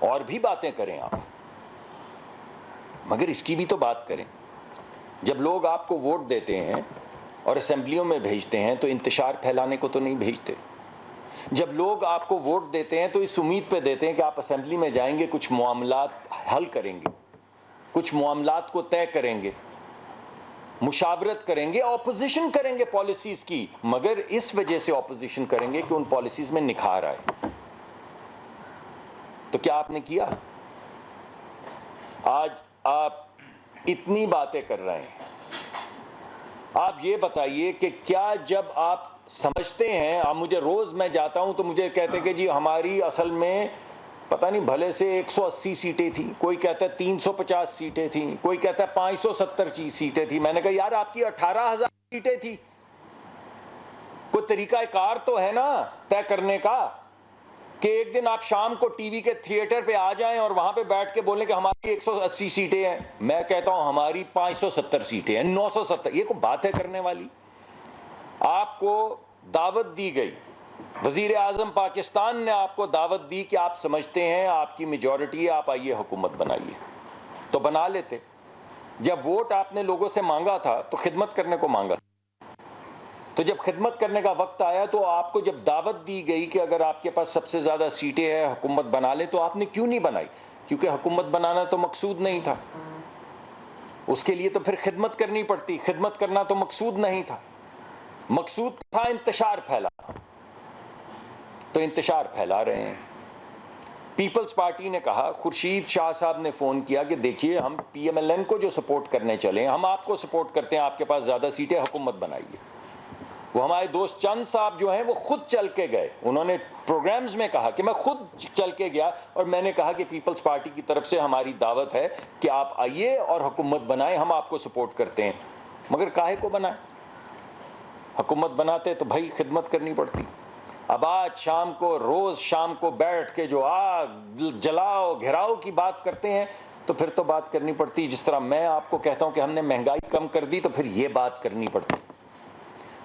اور بھی باتیں کریں آپ، مگر اس کی بھی تو بات کریں۔ جب لوگ آپ کو ووٹ دیتے ہیں اور اسمبلیوں میں بھیجتے ہیں تو انتشار پھیلانے کو تو نہیں بھیجتے۔ جب لوگ آپ کو ووٹ دیتے ہیں تو اس امید پہ دیتے ہیں کہ آپ اسمبلی میں جائیں گے، کچھ معاملات حل کریں گے، کچھ معاملات کو طے کریں گے، مشاورت کریں گے، اپوزیشن کریں گے پالیسیز کی، مگر اس وجہ سے اپوزیشن کریں گے کہ ان پالیسیز میں نکھار آئے۔ تو کیا آپ نے کیا؟ آج آپ اتنی باتیں کر رہے ہیں، آپ یہ بتائیے کہ کیا جب آپ سمجھتے ہیں، آپ مجھے روز میں جاتا ہوں تو مجھے کہتے ہیں کہ جی ہماری اصل میں پتہ نہیں بھلے سے 180 سیٹیں تھیں، کوئی کہتا ہے 350 سیٹیں تھیں، کوئی کہتا ہے 570 سیٹیں تھیں۔ میں نے کہا یار آپ کی 18,000 سیٹیں تھیں، کوئی طریقہ کار تو ہے نا طے کرنے کا، کہ ایک دن آپ شام کو ٹی وی کے تھیٹر پہ آ جائیں اور وہاں پہ بیٹھ کے بولیں کہ ہماری 180 سیٹیں ہیں، میں کہتا ہوں ہماری 570 سیٹیں ہیں، 970۔ یہ کوئی بات ہے کرنے والی؟ آپ کو دعوت دی گئی، وزیر اعظم پاکستان نے آپ کو دعوت دی کہ آپ سمجھتے ہیں آپ کی میجورٹی ہے، آپ آئیے حکومت بنائیے، تو بنا لیتے۔ جب ووٹ آپ نے لوگوں سے مانگا تھا تو خدمت کرنے کو مانگا، تو جب خدمت کرنے کا وقت آیا تو آپ کو جب دعوت دی گئی کہ اگر آپ کے پاس سب سے زیادہ سیٹیں ہیں حکومت بنا لیں، تو آپ نے کیوں نہیں بنائی؟ کیونکہ حکومت بنانا تو مقصود نہیں تھا، اس کے لیے تو پھر خدمت کرنی پڑتی، خدمت کرنا تو مقصود نہیں تھا، مقصود تھا انتشار پھیلانا، تو انتشار پھیلا رہے ہیں۔ پیپلز پارٹی نے کہا، خورشید شاہ صاحب نے فون کیا کہ دیکھیے ہم پی ایم ایل این کو جو سپورٹ کرنے چلے ہیں، ہم آپ کو سپورٹ کرتے ہیں، آپ کے پاس زیادہ سیٹیں، حکومت بنائیے۔ وہ ہمارے دوست چند صاحب جو ہیں وہ خود چل کے گئے، انہوں نے پروگرامز میں کہا کہ میں خود چل کے گیا اور میں نے کہا کہ پیپلز پارٹی کی طرف سے ہماری دعوت ہے کہ آپ آئیے اور حکومت بنائیں، ہم آپ کو سپورٹ کرتے ہیں۔ مگر کاہے کو بنائیں؟ حکومت بناتے تو بھائی خدمت کرنی پڑتی۔ اب آج شام کو، روز شام کو بیٹھ کے جو آگ جلاؤ گھراؤ کی بات کرتے ہیں، تو پھر تو بات کرنی پڑتی۔ جس طرح میں آپ کو کہتا ہوں کہ ہم نے مہنگائی کم کر دی، تو پھر یہ بات کرنی پڑتی۔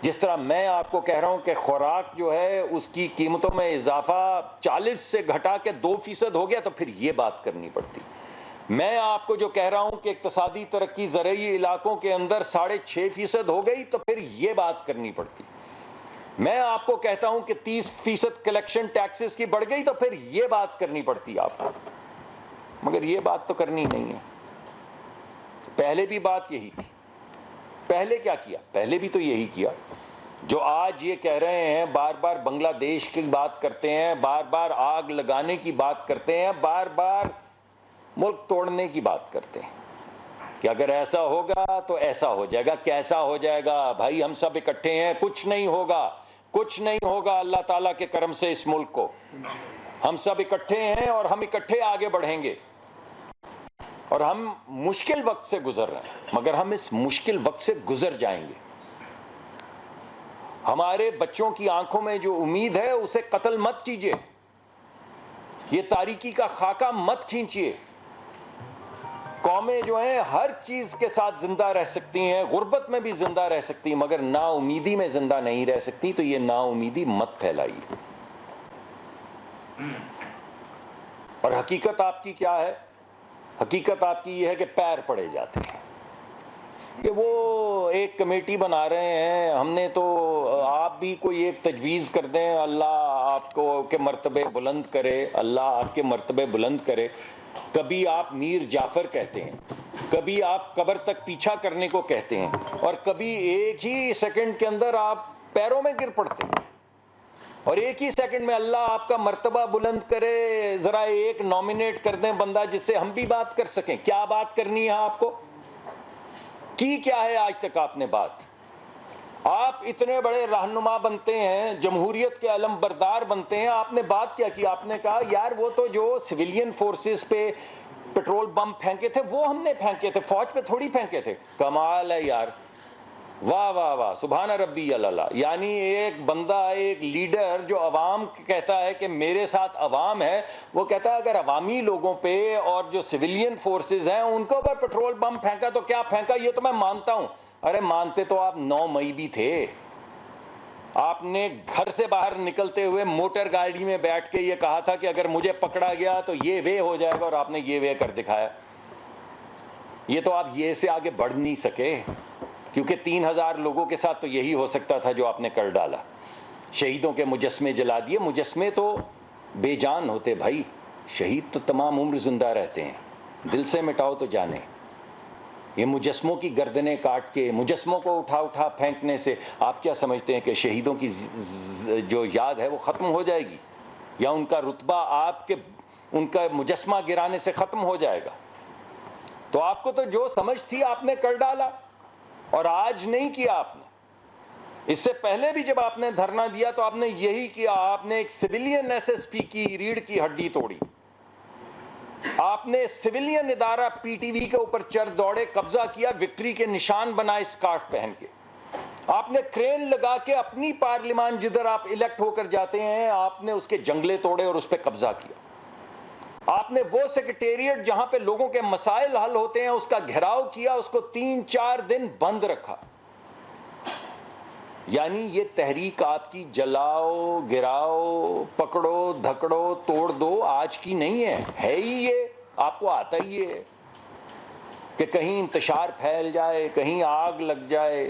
جس طرح میں آپ کو کہہ رہا ہوں کہ خوراک جو ہے اس کی قیمتوں میں اضافہ 40 سے گھٹا کے 2% ہو گیا، تو پھر یہ بات کرنی پڑتی۔ میں آپ کو جو کہہ رہا ہوں کہ اقتصادی ترقی زرعی علاقوں کے اندر 6.5% ہو گئی، تو پھر یہ بات کرنی پڑتی۔ میں آپ کو کہتا ہوں کہ 30% کلیکشن ٹیکسز کی بڑھ گئی، تو پھر یہ بات کرنی پڑتی آپ کو، مگر یہ بات تو کرنی نہیں ہے۔ پہلے بھی بات یہی تھی۔ پہلے کیا کیا؟ پہلے بھی تو یہی کیا جو آج یہ کہہ رہے ہیں، بار بار بنگلہ دیش کی بات کرتے ہیں، بار بار آگ لگانے کی بات کرتے ہیں، بار بار ملک توڑنے کی بات کرتے ہیں کہ اگر ایسا ہوگا تو ایسا ہو جائے گا۔ کیسا ہو جائے گا بھائی؟ ہم سب اکٹھے ہیں، کچھ نہیں ہوگا، کچھ نہیں ہوگا اللہ تعالیٰ کے کرم سے اس ملک کو۔ ہم سب اکٹھے ہیں اور ہم اکٹھے آگے بڑھیں گے، اور ہم مشکل وقت سے گزر رہے ہیں، مگر ہم اس مشکل وقت سے گزر جائیں گے۔ ہمارے بچوں کی آنکھوں میں جو امید ہے اسے قتل مت کیجیے، یہ تاریکی کا خاکہ مت کھینچیے۔ قومیں جو ہیں ہر چیز کے ساتھ زندہ رہ سکتی ہیں، غربت میں بھی زندہ رہ سکتی ہیں، مگر نا امیدی میں زندہ نہیں رہ سکتی، تو یہ نا امیدی مت پھیلائیے۔ اور حقیقت آپ کی کیا ہے؟ حقیقت آپ کی یہ ہے کہ پیر پڑے جاتے ہیں کہ وہ ایک کمیٹی بنا رہے ہیں، ہم نے تو آپ بھی کوئی ایک تجویز کر دیں، اللہ آپ کو کے مرتبے بلند کرے، اللہ آپ کے مرتبے بلند کرے۔ کبھی آپ میر جعفر کہتے ہیں، کبھی آپ قبر تک پیچھا کرنے کو کہتے ہیں، اور کبھی ایک ہی سیکنڈ کے اندر آپ پیروں میں گر پڑتے ہیں، اور ایک ہی سیکنڈ میں اللہ آپ کا مرتبہ بلند کرے۔ ذرا ایک نامینیٹ کر دیں بندہ جس سے ہم بھی بات کر سکیں۔ کیا بات کرنی ہے آپ کو؟ کی کیا ہے آج تک آپ نے بات؟ آپ اتنے بڑے رہنما بنتے ہیں، جمہوریت کے علم بردار بنتے ہیں، آپ نے بات کیا کی؟ آپ نے کہا یار وہ تو جو سویلین فورسز پہ پیٹرول بم پھینکے تھے وہ ہم نے پھینکے تھے، فوج پہ تھوڑی پھینکے تھے۔ کمال ہے یار، واہ واہ واہ، سبحان ربی اللہ۔ یعنی ایک بندہ، ایک لیڈر جو عوام کہتا ہے کہ میرے ساتھ عوام ہے، وہ کہتا ہے اگر عوامی لوگوں پہ اور جو سویلین فورسز ہیں ان کو اوپر پیٹرول بم پھینکا تو کیا پھینکا، یہ تو میں مانتا ہوں۔ ارے مانتے تو آپ 9 مئی بھی تھے، آپ نے گھر سے باہر نکلتے ہوئے موٹر گاڑی میں بیٹھ کے یہ کہا تھا کہ اگر مجھے پکڑا گیا تو یہ وے ہو جائے گا، اور آپ نے یہ وے کر دکھایا۔ یہ تو آپ یہ سے آگے بڑھ نہیں سکے، کیونکہ 3000 لوگوں کے ساتھ تو یہی ہو سکتا تھا جو آپ نے کر ڈالا۔ شہیدوں کے مجسمے جلا دیے، مجسمے تو بے جان ہوتے بھائی، شہید تو تمام عمر زندہ رہتے ہیں، دل سے مٹاؤ تو جانے۔ یہ مجسموں کی گردنیں کاٹ کے، مجسموں کو اٹھا پھینکنے سے آپ کیا سمجھتے ہیں کہ شہیدوں کی جو یاد ہے وہ ختم ہو جائے گی، یا ان کا رتبہ آپ کے ان کا مجسمہ گرانے سے ختم ہو جائے گا؟ تو آپ کو تو جو سمجھ تھی آپ نے کر ڈالا، اور آج نہیں کیا آپ نے۔ اس سے پہلے بھی جب آپ نے دھرنا دیا تو آپ نے یہی کیا، آپ نے ایک سویلین ایس ایس پی کی ریڑھ کی ہڈی توڑی، آپ نے سویلین ادارہ پی ٹی وی کے اوپر چڑھ دوڑے، قبضہ کیا، وکٹری کے نشان بنائے اسکارف پہن کے، آپ نے کرین لگا کے اپنی پارلیمان جدھر آپ الیکٹ ہو کر جاتے ہیں آپ نے اس کے جنگلے توڑے اور اس پہ قبضہ کیا، آپ نے وہ سیکریٹریٹ جہاں پہ لوگوں کے مسائل حل ہوتے ہیں اس کا گھیراؤ کیا، اس کو 3-4 دن بند رکھا۔ یعنی یہ تحریک آپ کی جلاؤ، گراؤ، پکڑو، دھکڑو، توڑ دو آج کی نہیں ہے ہی یہ، آپ کو آتا ہی ہے کہ کہیں انتشار پھیل جائے، کہیں آگ لگ جائے۔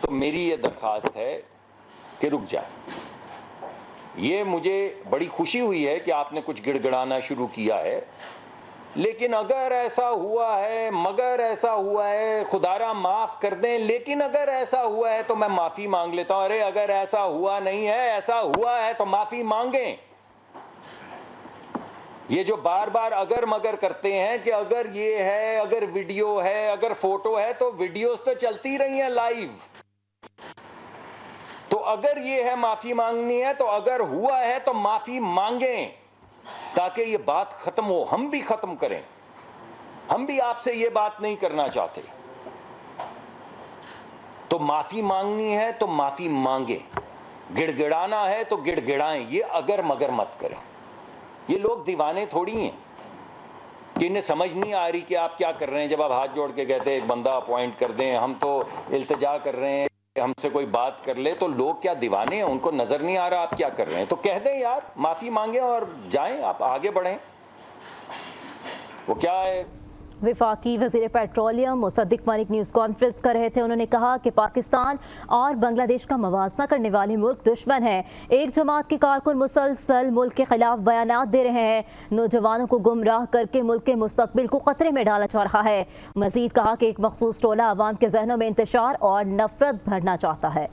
تو میری یہ درخواست ہے کہ رک جائے۔ یہ مجھے بڑی خوشی ہوئی ہے کہ آپ نے کچھ گڑ گڑانا شروع کیا ہے، لیکن اگر ایسا ہوا ہے، مگر ایسا ہوا ہے، خدا را معاف کر دیں، لیکن اگر ایسا ہوا ہے تو میں معافی مانگ لیتا ہوں۔ ارے اگر ایسا ہوا نہیں ہے، ایسا ہوا ہے تو معافی مانگیں۔ یہ جو بار بار اگر مگر کرتے ہیں کہ اگر یہ ہے، اگر ویڈیو ہے، اگر فوٹو ہے، تو ویڈیوز تو چلتی رہی ہیں لائیو۔ تو اگر یہ ہے معافی مانگنی ہے تو اگر ہوا ہے تو معافی مانگیں، تاکہ یہ بات ختم ہو، ہم بھی ختم کریں۔ ہم بھی آپ سے یہ بات نہیں کرنا چاہتے۔ تو معافی مانگنی ہے تو معافی مانگیں، گڑ گڑانا ہے تو گڑ گڑائیں، یہ اگر مگر مت کریں۔ یہ لوگ دیوانے تھوڑی ہیں کہ انہیں سمجھ نہیں آ رہی کہ آپ کیا کر رہے ہیں۔ جب آپ ہاتھ جوڑ کے کہتے ہیں ایک بندہ اپوائنٹ کر دیں، ہم تو التجا کر رہے ہیں ہم سے کوئی بات کر لے، تو لوگ کیا دیوانے ہیں؟ ان کو نظر نہیں آ رہا آپ کیا کر رہے ہیں؟ تو کہہ دیں یار، معافی مانگیں اور جائیں، آپ آگے بڑھیں۔ وہ کیا ہے، وفاقی وزیر پیٹرولیم مصدق ملک نیوز کانفرنس کر رہے تھے۔ انہوں نے کہا کہ پاکستان اور بنگلہ دیش کا موازنہ کرنے والے ملک دشمن ہیں۔ ایک جماعت کے کارکن مسلسل ملک کے خلاف بیانات دے رہے ہیں، نوجوانوں کو گمراہ کر کے ملک کے مستقبل کو خطرے میں ڈالا جا رہا ہے۔ مزید کہا کہ ایک مخصوص ٹولہ عوام کے ذہنوں میں انتشار اور نفرت بھرنا چاہتا ہے۔